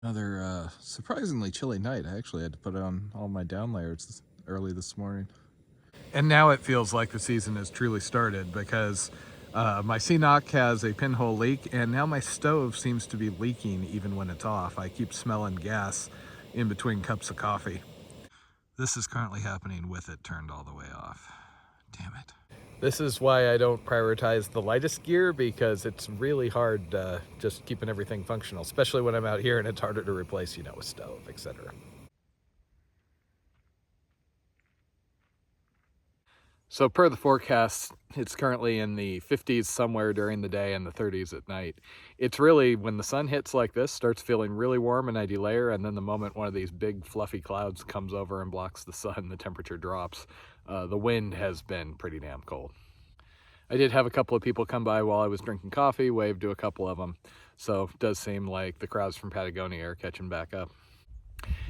Another surprisingly chilly night. I actually had to put on all my down layers early this morning. And now it feels like the season has truly started because my CNOC has a pinhole leak, and now my stove seems to be leaking even when it's off. I keep smelling gas in between cups of coffee. This is currently happening with it turned all the way off. Damn it. This is why I don't prioritize the lightest gear, because it's really hard just keeping everything functional, especially when I'm out here and it's harder to replace, a stove, etc. So per the forecast, it's currently in the 50s somewhere during the day and the 30s at night. It's really, when the sun hits like this, starts feeling really warm and I delayer, and then the moment one of these big fluffy clouds comes over and blocks the sun, the temperature drops. The wind has been pretty damn cold. I did have a couple of people come by while I was drinking coffee, waved to a couple of them. So it does seem like the crowds from Patagonia are catching back up.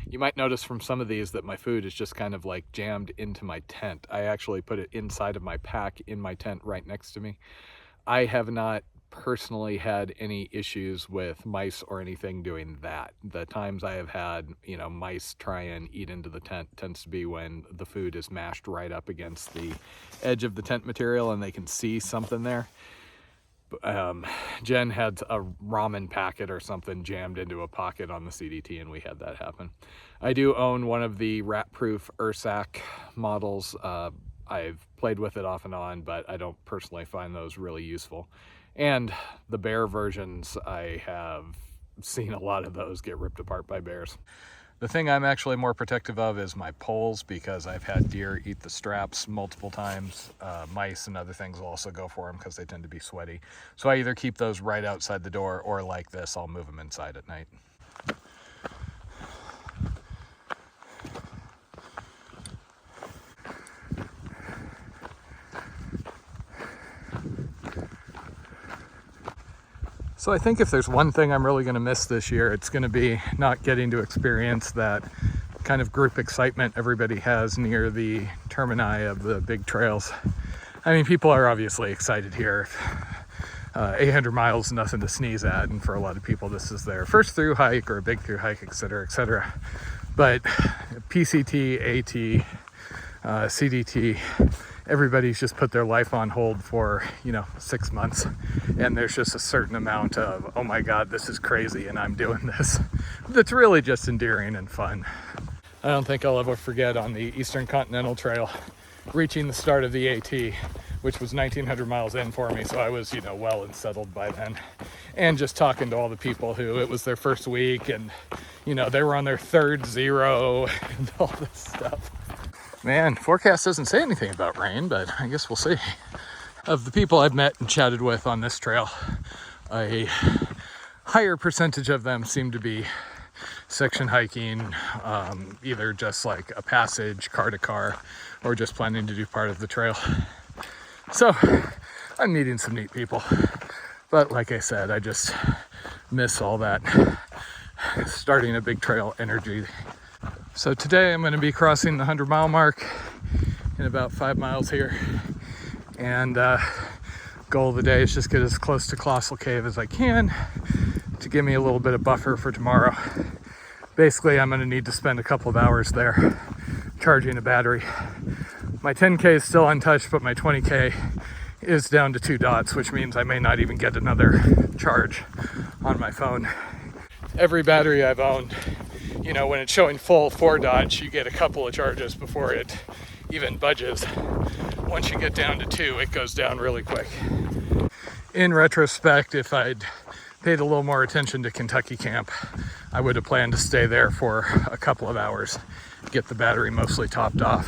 You might notice from some of these that my food is just kind of like jammed into my tent. I actually put it inside of my pack in my tent right next to me. I have not personally had any issues with mice or anything doing that. The times I have had, mice try and eat into the tent tends to be when the food is mashed right up against the edge of the tent material and they can see something there. Jen had a ramen packet or something jammed into a pocket on the CDT, and we had that happen. I do own one of the rat-proof Ursac models. I've played with it off and on, but I don't personally find those really useful. And the bear versions, I have seen a lot of those get ripped apart by bears. The thing I'm actually more protective of is my poles, because I've had deer eat the straps multiple times. Mice and other things will also go for them because they tend to be sweaty. So I either keep those right outside the door, or like this, I'll move them inside at night. So I think if there's one thing I'm really going to miss this year, it's going to be not getting to experience that kind of group excitement everybody has near the termini of the big trails. I mean, people are obviously excited here. 800 miles is nothing to sneeze at, and for a lot of people this is their first through hike or a big through hike, etc., etc. But PCT, AT, CDT, everybody's just put their life on hold for 6 months, and there's just a certain amount of, oh my god, this is crazy and I'm doing this, that's really just endearing and fun. I don't think I'll ever forget on the Eastern Continental Trail reaching the start of the AT, which was 1900 miles in for me, so I was well and settled by then, and just talking to all the people who it was their first week and they were on their third zero and all this stuff. Man, forecast doesn't say anything about rain, but I guess we'll see. Of the people I've met and chatted with on this trail, a higher percentage of them seem to be section hiking, either just like a passage, car to car, or just planning to do part of the trail. So I'm meeting some neat people. But like I said, I just miss all that starting a big trail energy. So today I'm going to be crossing the 100-mile mark in about 5 miles here, and goal of the day is just get as close to Colossal Cave as I can to give me a little bit of buffer for tomorrow. Basically, I'm going to need to spend a couple of hours there charging a battery. My 10K is still untouched, but my 20K is down to 2 dots, which means I may not even get another charge on my phone. Every battery I've owned, when it's showing full 4 dots, you get a couple of charges before it even budges. Once you get down to 2, it goes down really quick. In retrospect, if I'd paid a little more attention to Kentucky camp, I would have planned to stay there for a couple of hours, get the battery mostly topped off.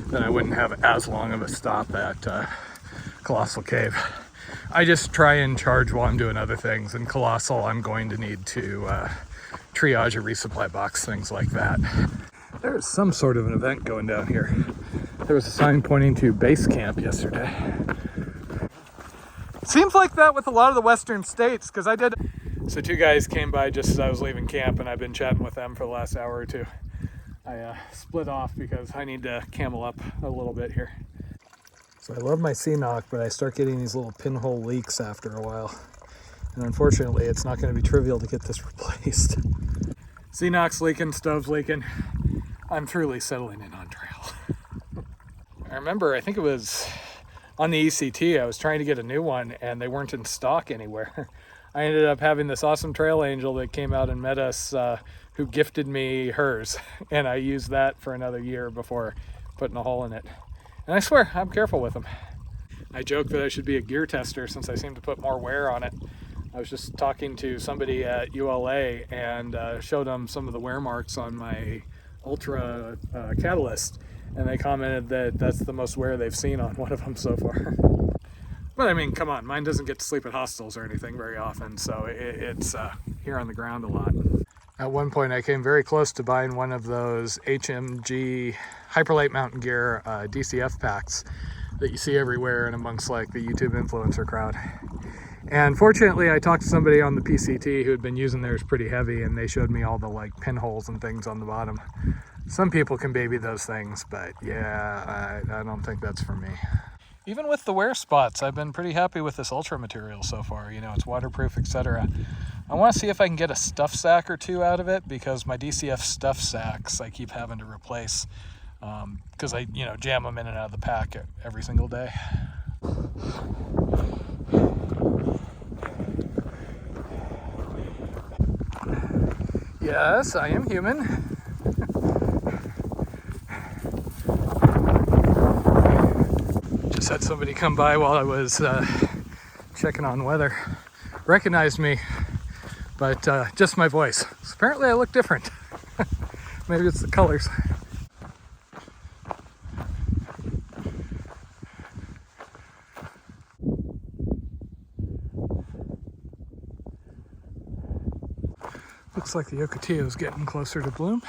Then I wouldn't have as long of a stop at Colossal Cave. I just try and charge while I'm doing other things. In Colossal, I'm going to need to triage a resupply box, things like that. There's some sort of an event going down here. There was a sign pointing to base camp yesterday. Seems like that with a lot of the western states, because I did. So 2 guys came by just as I was leaving camp, and I've been chatting with them for the last hour or 2. I split off because I need to camel up a little bit here. So I love my CNOC, but I start getting these little pinhole leaks after a while. And unfortunately, it's not going to be trivial to get this replaced. Xenox leaking, stove's leaking. I'm truly settling in on trail. I remember, I think it was on the ECT, I was trying to get a new one and they weren't in stock anywhere. I ended up having this awesome trail angel that came out and met us, who gifted me hers. And I used that for another year before putting a hole in it. And I swear, I'm careful with them. I joke that I should be a gear tester since I seem to put more wear on it. I was just talking to somebody at ULA and showed them some of the wear marks on my Ultra catalyst, and they commented that that's the most wear they've seen on one of them so far. But I mean, come on, mine doesn't get to sleep at hostels or anything very often, so it's here on the ground a lot. At one point, I came very close to buying one of those HMG Hyperlight Mountain Gear DCF packs that you see everywhere and amongst like the YouTube influencer crowd. And fortunately, I talked to somebody on the PCT who had been using theirs pretty heavy, and they showed me all the like pinholes and things on the bottom. Some people can baby those things, but yeah, I don't think that's for me. Even with the wear spots, I've been pretty happy with this Ultra material so far. You know, it's waterproof, etc. I want to see if I can get a stuff sack or two out of it, because my DCF stuff sacks I keep having to replace because I, you know, jam them in and out of the pack every single day. Yes, I am human. Just had somebody come by while I was checking on weather. Recognized me, but just my voice. So apparently I look different. Maybe it's the colors. Looks like the Ocotillo is getting closer to bloom.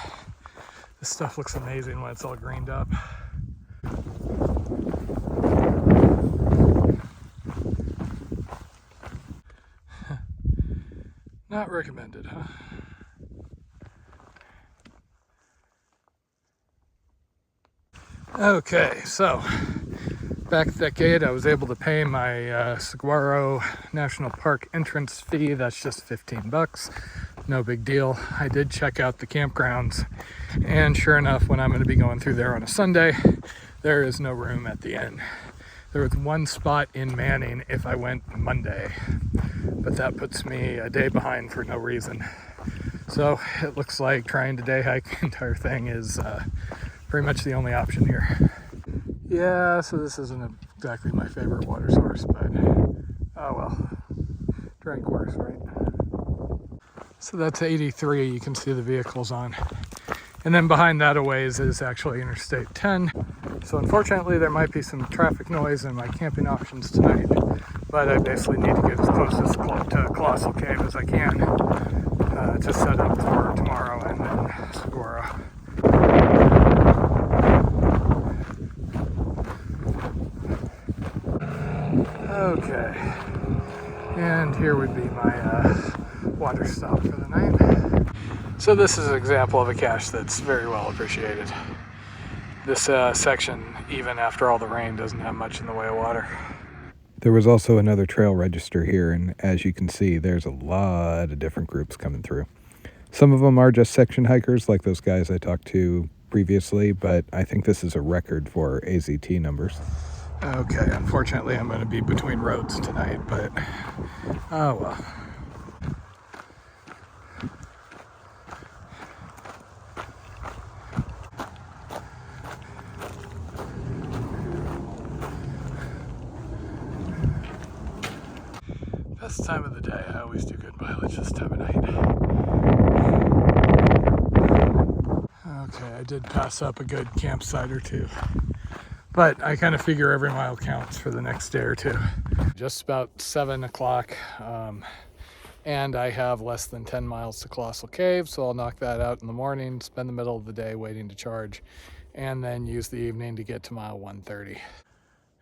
This stuff looks amazing when it's all greened up. Not recommended, huh? Okay, so back a decade, I was able to pay my Saguaro National Park entrance fee. That's just 15 bucks. No big deal. I did check out the campgrounds, and sure enough, when I'm going to be going through there on a Sunday, there is no room at the inn. There was one spot in Manning if I went Monday, but that puts me a day behind for no reason. So it looks like trying to day hike the entire thing is pretty much the only option here. Yeah, so this isn't exactly my favorite water source, but oh well, drank worse, right? So that's 83, you can see the vehicles on. And then behind that a ways is actually Interstate 10. So unfortunately there might be some traffic noise in my camping options tonight, but I basically need to get as close to Colossal Cave as I can to set up for tomorrow and then Saguaro. Okay, and here would be my water stop for the night. So this is an example of a cache that's very well appreciated. This section, even after all the rain, doesn't have much in the way of water. There was also another trail register here, and as you can see, there's a lot of different groups coming through. Some of them are just section hikers, like those guys I talked to previously, but I think this is a record for AZT numbers. Okay, unfortunately I'm going to be between roads tonight, but oh well. Best time of the day. I always do good mileage this time of night. Okay, I did pass up a good campsite or two, but I kind of figure every mile counts for the next day or two. Just about 7 o'clock, and I have less than 10 miles to Colossal Cave, so I'll knock that out in the morning, spend the middle of the day waiting to charge, and then use the evening to get to mile 130.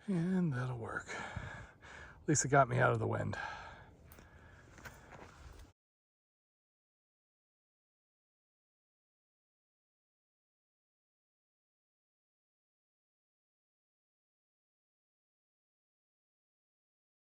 And that'll work. At least it got me out of the wind.